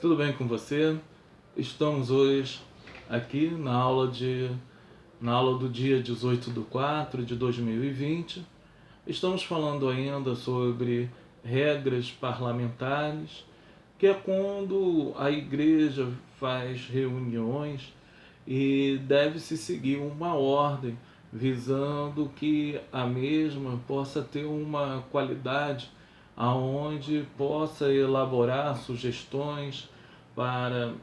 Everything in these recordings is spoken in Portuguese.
Tudo bem com você? Estamos hoje aqui na aula do dia 18/4/2020. Estamos falando ainda sobre regras parlamentares, que é quando a igreja faz reuniões e deve-se seguir uma ordem, visando que a mesma possa ter uma qualidade aonde possa elaborar sugestões para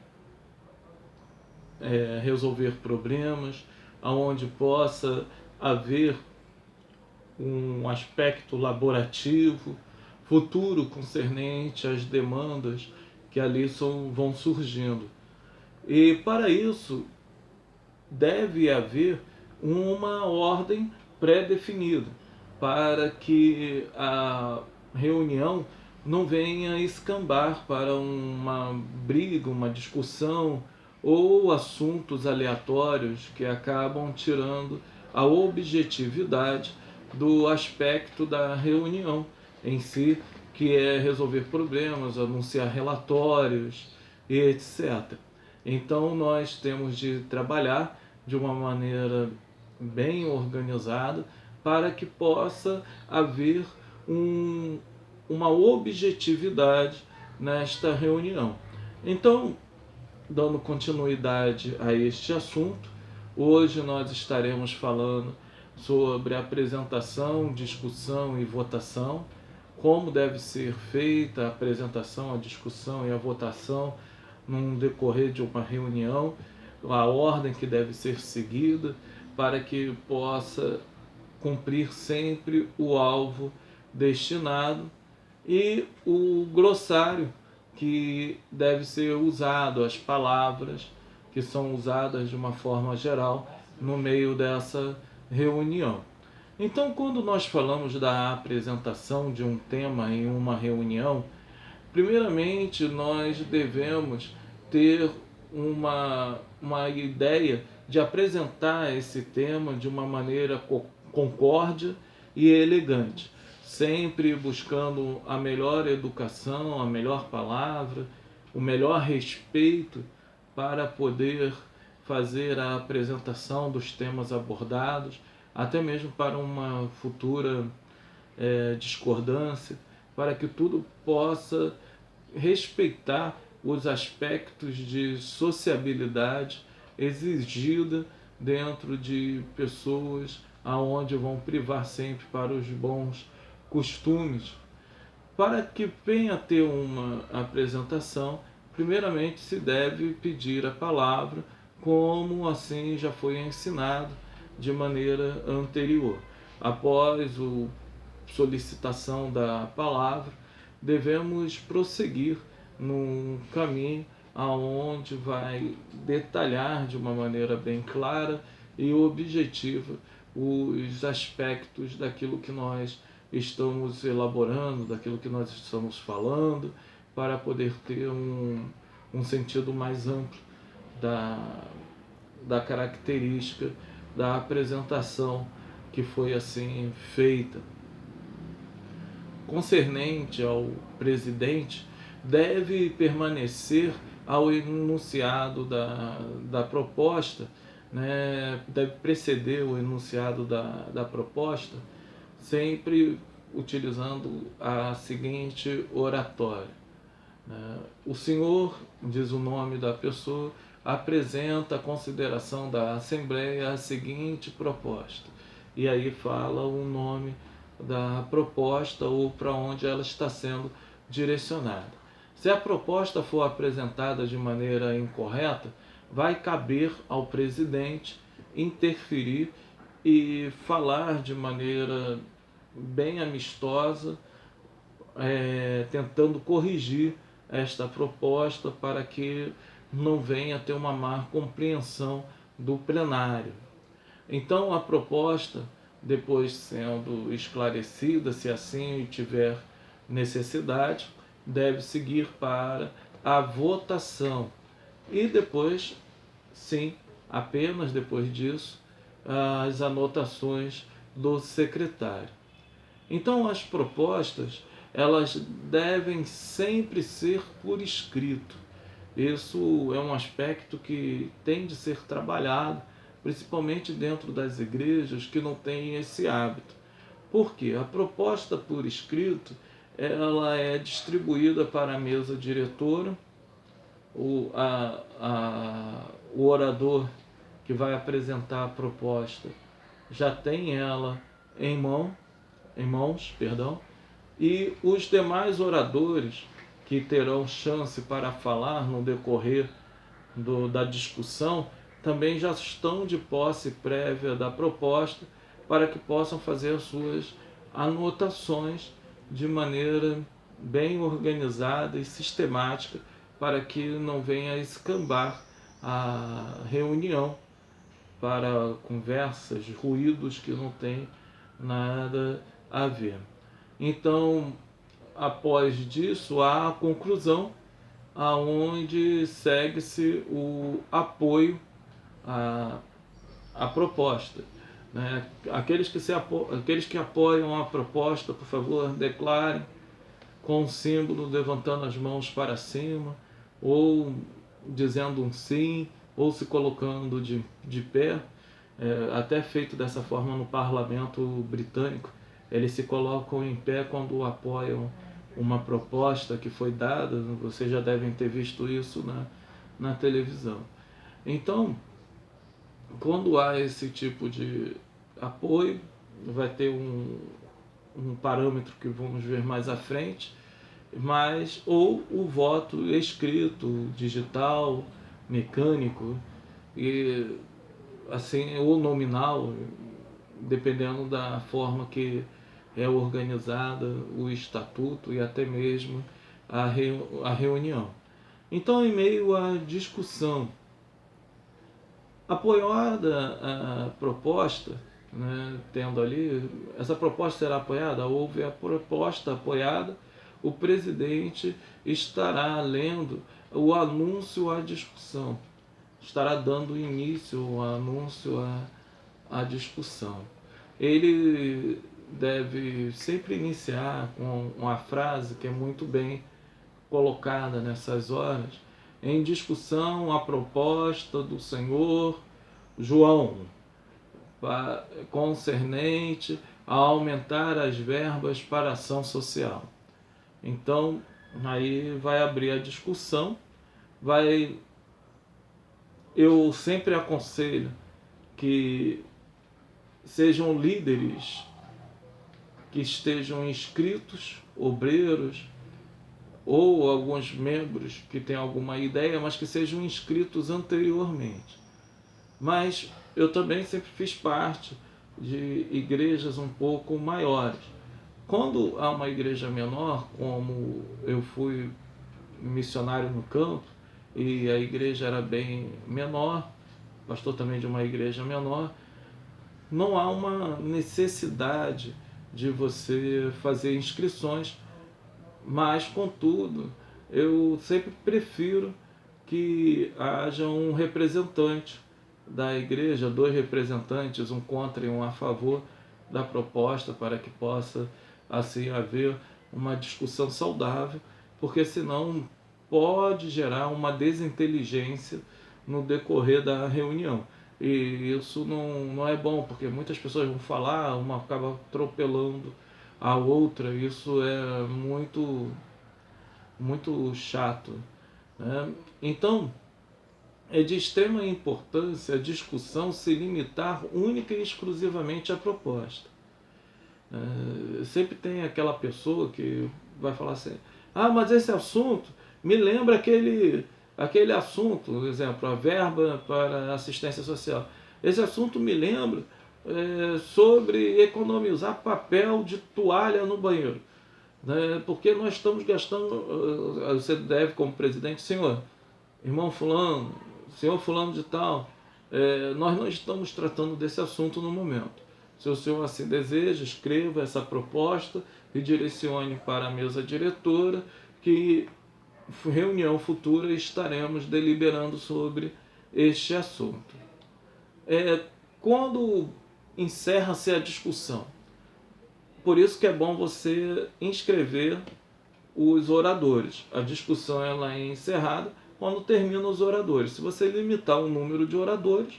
resolver problemas, aonde possa haver um aspecto laborativo, futuro concernente às demandas que ali vão surgindo. E para isso deve haver uma ordem pré-definida, para que a reunião não venha escambar para uma briga, uma discussão ou assuntos aleatórios que acabam tirando a objetividade do aspecto da reunião em si, que é resolver problemas, anunciar relatórios e etc. Então nós temos de trabalhar de uma maneira bem organizada para que possa haver uma objetividade nesta reunião. Então, dando continuidade a este assunto, hoje nós estaremos falando sobre apresentação, discussão e votação, como deve ser feita a apresentação, a discussão e a votação num decorrer de uma reunião, a ordem que deve ser seguida para que possa cumprir sempre o alvo destinado, e o glossário que deve ser usado, as palavras que são usadas de uma forma geral no meio dessa reunião. Então, quando nós falamos da apresentação de um tema em uma reunião, primeiramente nós devemos ter uma ideia de apresentar esse tema de uma maneira concórdia e elegante, sempre buscando a melhor educação, a melhor palavra, o melhor respeito para poder fazer a apresentação dos temas abordados, até mesmo para uma futura discordância, para que tudo possa respeitar os aspectos de sociabilidade exigida dentro de pessoas aonde vão privar sempre para os bons costumes. Para que venha a ter uma apresentação, primeiramente se deve pedir a palavra, como assim já foi ensinado de maneira anterior. Após a solicitação da palavra, devemos prosseguir num caminho aonde vai detalhar de uma maneira bem clara e objetiva os aspectos daquilo que nós estamos elaborando, daquilo que nós estamos falando, para poder ter um sentido mais amplo da característica da apresentação que foi assim feita. Concernente ao presidente, deve permanecer ao enunciado da proposta, né? Deve preceder o enunciado da proposta, sempre utilizando a seguinte oratória. O senhor, diz o nome da pessoa, apresenta a consideração da Assembleia a seguinte proposta. E aí fala o nome da proposta ou para onde ela está sendo direcionada. Se a proposta for apresentada de maneira incorreta, vai caber ao presidente interferir e falar de maneira bem amistosa, tentando corrigir esta proposta para que não venha a ter uma má compreensão do plenário. Então a proposta, depois sendo esclarecida, se assim tiver necessidade, deve seguir para a votação. E depois, sim, apenas depois disso, as anotações do secretário. Então as propostas, elas devem sempre ser por escrito. Isso é um aspecto que tem de ser trabalhado, principalmente dentro das igrejas que não têm esse hábito. Por quê? A proposta por escrito, ela é distribuída para a mesa diretora, o orador que vai apresentar a proposta já tem ela em mãos, perdão, e os demais oradores que terão chance para falar no decorrer da discussão também já estão de posse prévia da proposta para que possam fazer as suas anotações de maneira bem organizada e sistemática para que não venha a escambar a reunião para conversas, ruídos que não têm nada a ver. Então, após disso, há a conclusão, aonde segue-se o apoio à proposta. Né? Aqueles que apoiam a proposta, por favor, declarem com um símbolo levantando as mãos para cima, ou dizendo um sim, ou se colocando de pé. Até feito dessa forma no parlamento britânico, eles se colocam em pé quando apoiam uma proposta que foi dada. Vocês já devem ter visto isso na televisão. Então, quando há esse tipo de apoio, vai ter um parâmetro que vamos ver mais à frente, mas ou o voto escrito, digital, mecânico, e assim, ou nominal, dependendo da forma que é organizada o estatuto e até mesmo a reunião. Então, em meio à discussão, apoiada a proposta, né, tendo ali, essa proposta será apoiada, houve a proposta apoiada, o presidente estará lendo o anúncio à discussão, estará dando início ao anúncio à discussão. Ele deve sempre iniciar com uma frase que é muito bem colocada nessas horas: em discussão a proposta do senhor João, concernente a aumentar as verbas para ação social. Então, aí vai abrir a discussão, eu sempre aconselho que sejam líderes que estejam inscritos, obreiros, ou alguns membros que têm alguma ideia, mas que sejam inscritos anteriormente. Mas eu também sempre fiz parte de igrejas um pouco maiores. Quando há uma igreja menor, como eu fui missionário no campo, e a igreja era bem menor, pastor também de uma igreja menor, não há uma necessidade de você fazer inscrições, mas, contudo, eu sempre prefiro que haja um representante da igreja, 2 representantes, um contra e um a favor da proposta, para que possa assim haver uma discussão saudável, porque senão pode gerar uma desinteligência no decorrer da reunião. E isso não é bom, porque muitas pessoas vão falar, uma acaba atropelando a outra, isso é muito chato. Né? Então, é de extrema importância a discussão se limitar única e exclusivamente à proposta. Sempre tem aquela pessoa que vai falar assim: ah, mas esse assunto me lembra aquele assunto, por exemplo, a verba para assistência social. Esse assunto me lembra sobre economizar papel de toalha no banheiro. Né? Porque nós estamos gastando, você deve como presidente, senhor, irmão fulano, senhor fulano de tal, nós não estamos tratando desse assunto no momento. Se o senhor assim deseja, escreva essa proposta e direcione para a mesa diretora, que reunião futura estaremos deliberando sobre este assunto. Quando encerra-se a discussão, por isso que é bom você inscrever os oradores. A discussão ela é encerrada quando terminam os oradores. Se você limitar o número de oradores,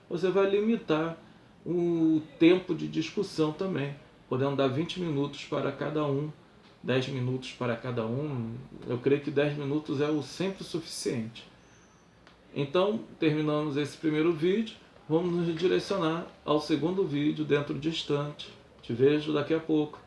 você vai limitar o tempo de discussão também, podendo dar 20 minutos para cada um, 10 minutos para cada um. Eu creio que 10 minutos é sempre o suficiente. Então, terminamos esse primeiro vídeo, vamos nos direcionar ao segundo vídeo dentro de instantes. Te vejo daqui a pouco.